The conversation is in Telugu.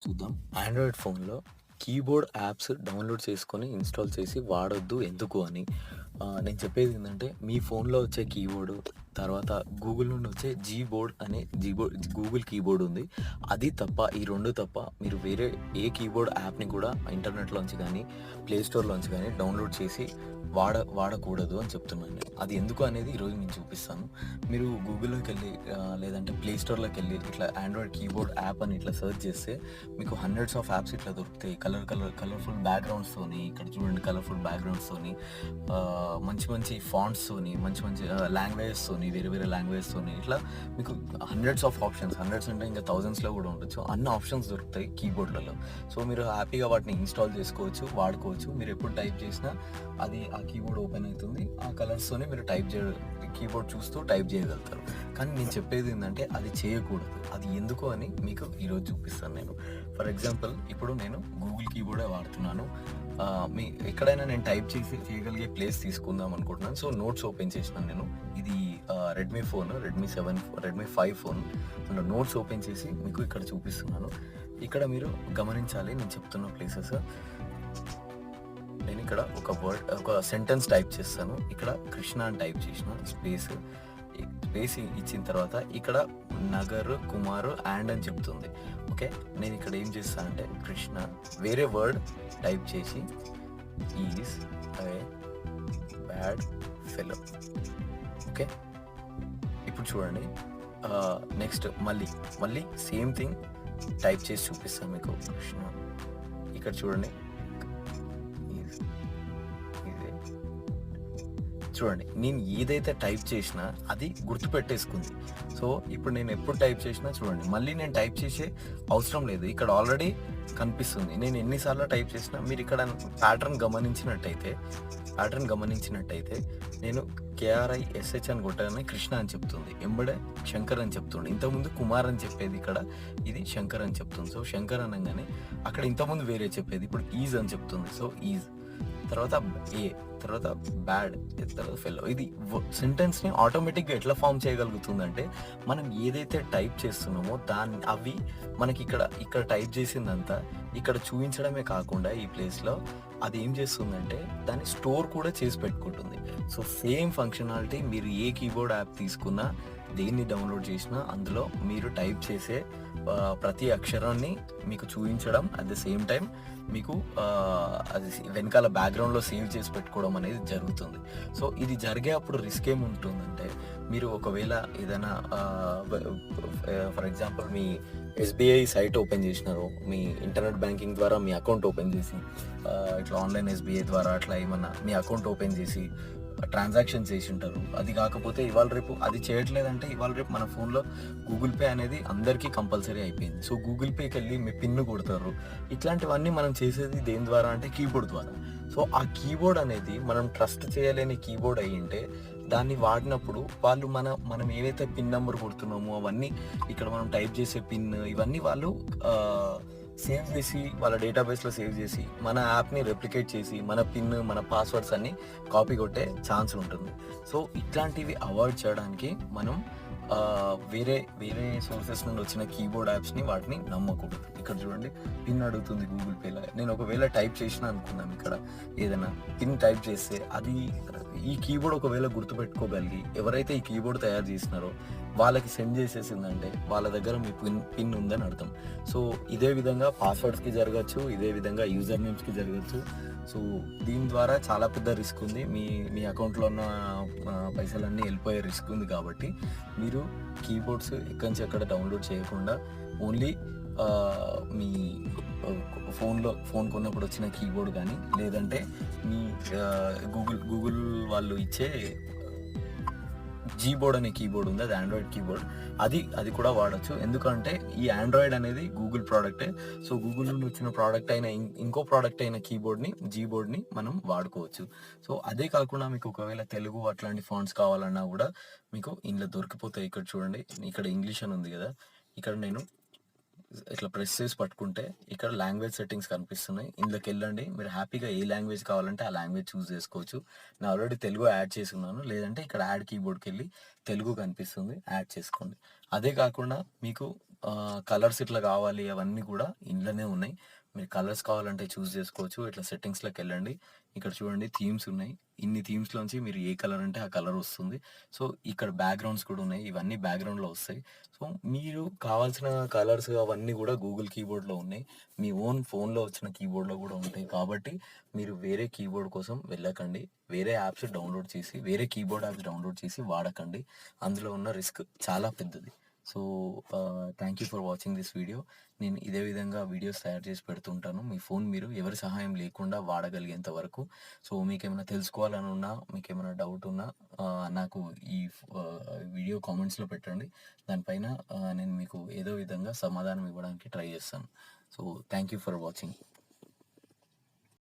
చూద్దాం. ఆండ్రాయిడ్ ఫోన్‌లో కీబోర్డ్ యాప్స్ డౌన్‌లోడ్ చేసుకొని, ఇన్‌స్టాల్ చేసి వాడొద్దు ఎందుకు అని. నేను చెప్పేదేంటంటే, మీ ఫోన్‌లో వచ్చే కీబోర్డు, తర్వాత గూగుల్ నుండి వచ్చే జీబోర్డ్ అనే గూగుల్ కీబోర్డ్ ఉంది. అది తప్ప, ఈ 2 తప్ప మీరు వేరే ఏ కీబోర్డ్ యాప్‌ని కూడా ఇంటర్నెట్‌లోంచి గానీ, ప్లే స్టోర్‌లోంచి గానీ డౌన్‌లోడ్ చేసి వాడకూడదు అని చెప్తున్నాను నేను. అది ఎందుకు అనేది ఈరోజు నేను చూపిస్తాను. మీరు గూగుల్‌లోకెళ్ళి లేదంటే ప్లే స్టోర్‌లోకెళ్ళి ఇట్లా ఆండ్రాయిడ్ కీబోర్డ్ యాప్ అని ఇట్లా సెర్చ్ చేస్తే మీకు హండ్రెడ్స్ ఆఫ్ యాప్స్ ఇట్లా దొరుకుతాయి. కలర్‌ఫుల్ బ్యాక్‌గ్రౌండ్స్‌తోని, ఇక్కడ చూడండి కలర్‌ఫుల్ బ్యాక్‌గ్రౌండ్స్‌తోని, మంచి మంచి ఫాంట్స్‌తోని, మంచి మంచి లాంగ్వేజెస్‌తోని, వేరే వేరే లాంగ్వేజెస్‌తోని ఇట్లా మీకు హండ్రెడ్స్ ఆఫ్ ఆప్షన్స్, హండ్రెడ్స్ అంటే ఇంకా థౌజండ్స్‌లో కూడా ఉండొచ్చు. అన్ని ఆప్షన్స్ దొరుకుతాయి కీబోర్డ్‌లలో. సో మీరు హ్యాపీగా వాటిని ఇన్‌స్టాల్ చేసుకోవచ్చు, వాడుకోవచ్చు. మీరు ఎప్పుడు టైప్ చేసినా అది ఆ కీబోర్డ్ ఓపెన్ అవుతుంది. ఆ కలర్స్తోనే మీరు కీబోర్డ్ చూస్తూ టైప్ చేయగలుగుతారు. కానీ నేను చెప్పేది ఏంటంటే అది చేయకూడదు. అది ఎందుకు అని మీకు ఈరోజు చూపిస్తాను నేను. ఫర్ ఎగ్జాంపుల్ ఇప్పుడు నేను గూగుల్ కీబోర్డే వాడుతున్నాను. మీ ఎక్కడైనా నేను టైప్ చేసి చేయగలిగే ప్లేస్ తీసుకుందాం అనుకుంటున్నాను. సో నోట్స్ ఓపెన్ చేసినాను నేను. ఇది రెడ్మీ ఫోన్, రెడ్మీ 5 ఫోన్. అందులో నోట్స్ ఓపెన్ చేసి మీకు ఇక్కడ చూపిస్తున్నాను. ఇక్కడ మీరు గమనించాలి నేను చెప్తున్న ప్లేసెస్. నేను ఇక్కడ ఒక సెంటెన్స్ టైప్ చేస్తాను. ఇక్కడ కృష్ణ అని టైప్ చేసిన స్పేస్ ఇచ్చిన తర్వాత ఇక్కడ నగరు, కుమారు, అండ్ అని చెప్తుంది. ఓకే, నేను ఇక్కడ ఏం చేస్తానంటే కృష్ణ వేరే వర్డ్ టైప్ చేసి is a bad fellow. Okay, ఇప్పుడు చూడండి. నెక్స్ట్ మళ్ళీ సేమ్ థింగ్ టైప్ చేసి చూపిస్తాను మీకు. కృష్ణ ఇక్కడ చూడండి. చూడండి, నేను ఏదైతే టైప్ చేసినా అది గుర్తుపెట్టేసుకుంది. సో ఇప్పుడు నేను ఎప్పుడు టైప్ చేసినా చూడండి, మళ్ళీ నేను టైప్ చేసే అవసరం లేదు. ఇక్కడ ఆల్రెడీ కనిపిస్తుంది. నేను ఎన్నిసార్లు టైప్ చేసినా మీరు ఇక్కడ ప్యాటర్న్ గమనించినట్టయితే నేను KRISH అని కొట్టగానే కృష్ణ అని చెప్తుంది, ఎంబడే శంకర్ అని చెప్తుంది. ఇంతకుముందు కుమార్ అని చెప్పేది, ఇక్కడ ఇది శంకర్ అని చెప్తుంది. సో శంకర్ అనగానే అక్కడ ఇంతకుముందు వేరే చెప్పేది, ఇప్పుడు ఈజ్ అని చెప్తుంది. సో ఈజ్ తర్వాత ఏ, తర్వాత బ్యాడ్, తర్వాత ఫెలో. ఇది సెంటెన్స్ని ఆటోమేటిక్గా ఎట్లా ఫామ్ చేయగలుగుతుందంటే, మనం ఏదైతే టైప్ చేస్తున్నామో అవి మనకి ఇక్కడ టైప్ చేసిందంతా ఇక్కడ చూపించడమే కాకుండా ఈ ప్లేస్లో అది ఏం చేస్తుందంటే దాన్ని స్టోర్ కూడా చేసి పెట్టుకుంటుంది. సో సేమ్ ఫంక్షనాలిటీ మీరు ఏ కీబోర్డ్ యాప్ తీసుకున్నా, దేన్ని డౌన్లోడ్ చేసినా అందులో మీరు టైప్ చేసే ప్రతి అక్షరాన్ని మీకు చూపించడం, అట్ ద సేమ్ టైం మీకు అది వెనకాల బ్యాక్గ్రౌండ్లో సేవ్ చేసి పెట్టుకోవడం అనేది జరుగుతుంది. సో ఇది జరిగే అప్పుడు రిస్క్ ఏముంటుందంటే, మీరు ఒకవేళ ఏదైనా ఫర్ ఎగ్జాంపుల్ మీ SBI సైట్ ఓపెన్ చేసినారు, మీ ఇంటర్నెట్ బ్యాంకింగ్ ద్వారా మీ అకౌంట్ ఓపెన్ చేసి, ఇట్లా ఆన్లైన్ SBI ద్వారా అట్లా ఏమన్నా మీ అకౌంట్ ఓపెన్ చేసి ట్రాన్సాక్షన్ చేసి ఉంటారు. అది కాకపోతే ఇవాళ రేపు అది చేయట్లేదంటే, ఇవాళ రేపు మన ఫోన్లో గూగుల్ పే అనేది అందరికీ కంపల్సరీ అయిపోయింది. సో గూగుల్ పేకి వెళ్ళి మీ పిన్ కొడతారు. ఇట్లాంటివన్నీ మనం చేసేది దేని ద్వారా అంటే కీబోర్డ్ ద్వారా. సో ఆ కీబోర్డ్ అనేది మనం ట్రస్ట్ చేయలేని కీబోర్డ్ అయ్యి ఉంటే, దాన్ని వాడినప్పుడు వాళ్ళు మనం ఏవైతే పిన్ నెంబర్ కొడుతున్నామో అవన్నీ, ఇక్కడ మనం టైప్ చేసే పిన్, ఇవన్నీ వాళ్ళు సేవ్ చేసి వాళ్ళ డేటాబేస్లో సేవ్ చేసి మన యాప్ని రెప్లికేట్ చేసి మన పిన్, మన పాస్వర్డ్స్ అన్ని కాపీ కొట్టే ఛాన్స్ ఉంటుంది. సో ఇట్లాంటివి అవాయిడ్ చేయడానికి మనం వేరే వేరే సోర్సెస్ నుండి వచ్చిన కీబోర్డ్ యాప్స్ని వాటిని నమ్మకూడదు. ఇక్కడ చూడండి, పిన్ అడుగుతుంది గూగుల్ పేలో. నేను ఒకవేళ టైప్ చేసిన అనుకుందాం, ఇక్కడ ఏదైనా పిన్ టైప్ చేస్తే అది ఈ కీబోర్డ్ ఒకవేళ గుర్తుపెట్టుకోగలిగి ఎవరైతే ఈ కీబోర్డ్ తయారు చేసినారో వాళ్ళకి సెండ్ చేసేసిందంటే వాళ్ళ దగ్గర మీ పిన్ ఉందని అర్థం. సో ఇదే విధంగా పాస్వర్డ్స్కి జరగచ్చు, ఇదే విధంగా యూజర్ నేమ్స్కి జరగచ్చు. సో దీని ద్వారా చాలా పెద్ద రిస్క్ ఉంది. మీ అకౌంట్లో ఉన్న పైసలన్నీ వెళ్ళిపోయే రిస్క్ ఉంది. కాబట్టి మీరు కీబోర్డ్స్ ఎక్కడి నుంచి ఎక్కడ డౌన్లోడ్ చేయకుండా ఓన్లీ మీ ఫోన్ కొన్నప్పుడు వచ్చిన కీబోర్డ్ కానీ, లేదంటే మీ గూగుల్ వాళ్ళు ఇచ్చే జీబోర్డ్ అనే కీబోర్డ్ ఉంది, అది ఆండ్రాయిడ్ కీబోర్డ్, అది కూడా వాడచ్చు. ఎందుకంటే ఈ ఆండ్రాయిడ్ అనేది గూగుల్ ప్రోడక్టే. సో గూగుల్ నుండి వచ్చిన ప్రోడక్ట్ అయిన ఇంకో ప్రోడక్ట్ అయిన జీబోర్డ్ని మనం వాడుకోవచ్చు. సో అదే కాకుండా మీకు ఒకవేళ తెలుగు అట్లాంటి ఫాంట్స్ కావాలన్నా కూడా మీకు ఇందులో దొరికిపోతాయి. ఇక్కడ చూడండి, ఇక్కడ ఇంగ్లీష్ అని ఉంది కదా, ఇక్కడ నేను ఇట్లా ప్రెస్ చేసి పట్టుకుంటే ఇక్కడ లాంగ్వేజ్ సెట్టింగ్స్ కనిపిస్తున్నాయి. ఇందులోకి వెళ్ళండి, మీరు హ్యాపీగా ఏ లాంగ్వేజ్ కావాలంటే ఆ లాంగ్వేజ్ చూస్ చేసుకోవచ్చు. నేను ఆల్రెడీ తెలుగు యాడ్ చేసి ఉన్నాను, లేదంటే ఇక్కడ యాడ్ కీబోర్డ్కి వెళ్ళి తెలుగు కనిపిస్తుంది, యాడ్ చేసుకోండి. అదే కాకుండా మీకు కలర్స్ ఇట్లా కావాలి అవన్నీ కూడా ఇంట్లోనే ఉన్నాయి. మీరు కలర్స్ కావాలంటే చూస్ చేసుకోవచ్చు. ఇట్లా సెట్టింగ్స్‌లోకి వెళ్ళండి. ఇక్కడ చూడండి థీమ్స్ ఉన్నాయి. ఇన్ని థీమ్స్‌లోంచి మీరు ఏ కలర్ అంటే ఆ కలర్ వస్తుంది. సో, ఇక్కడ బ్యాక్‌గ్రౌండ్స్ కూడా ఉన్నాయి. ఇవన్నీ బ్యాక్‌గ్రౌండ్‌లో వస్తాయి. సో, మీరు కావాల్సిన కలర్స్ అవన్నీ కూడా గూగుల్ కీబోర్డ్‌లో ఉన్నాయి. మీ ఓన్ ఫోన్‌లో వచ్చిన కీబోర్డ్‌లో కూడా ఉంటాయి. కాబట్టి మీరు వేరే కీబోర్డ్ కోసం వెళ్ళకండి. వేరే యాప్స్ డౌన్‌లోడ్ చేసి, వేరే కీబోర్డ్ యాప్స్ డౌన్‌లోడ్ చేసి వాడకండి. అందులో ఉన్న రిస్క్ చాలా పెద్దది. So, thank you for watching this video. నేను ఇదే విధంగా వీడియోస్ తయారు చేసి పెడుతుంటాను. మీ ఫోన్ మీరు ఎవరి సహాయం లేకుండా వాడగలిగేంత వరకు. సో, మీకేమైనా తెలుసుకోవాలని ఉన్నా, మీకేమైనా డౌట్ ఉన్నా నాకు ఈ వీడియో కామెంట్స్‌లో పెట్టండి. దానిపైన నేను మీకు ఏదో విధంగా సమాధానం ఇవ్వడానికి ట్రై చేస్తాను. So, thank you for watching.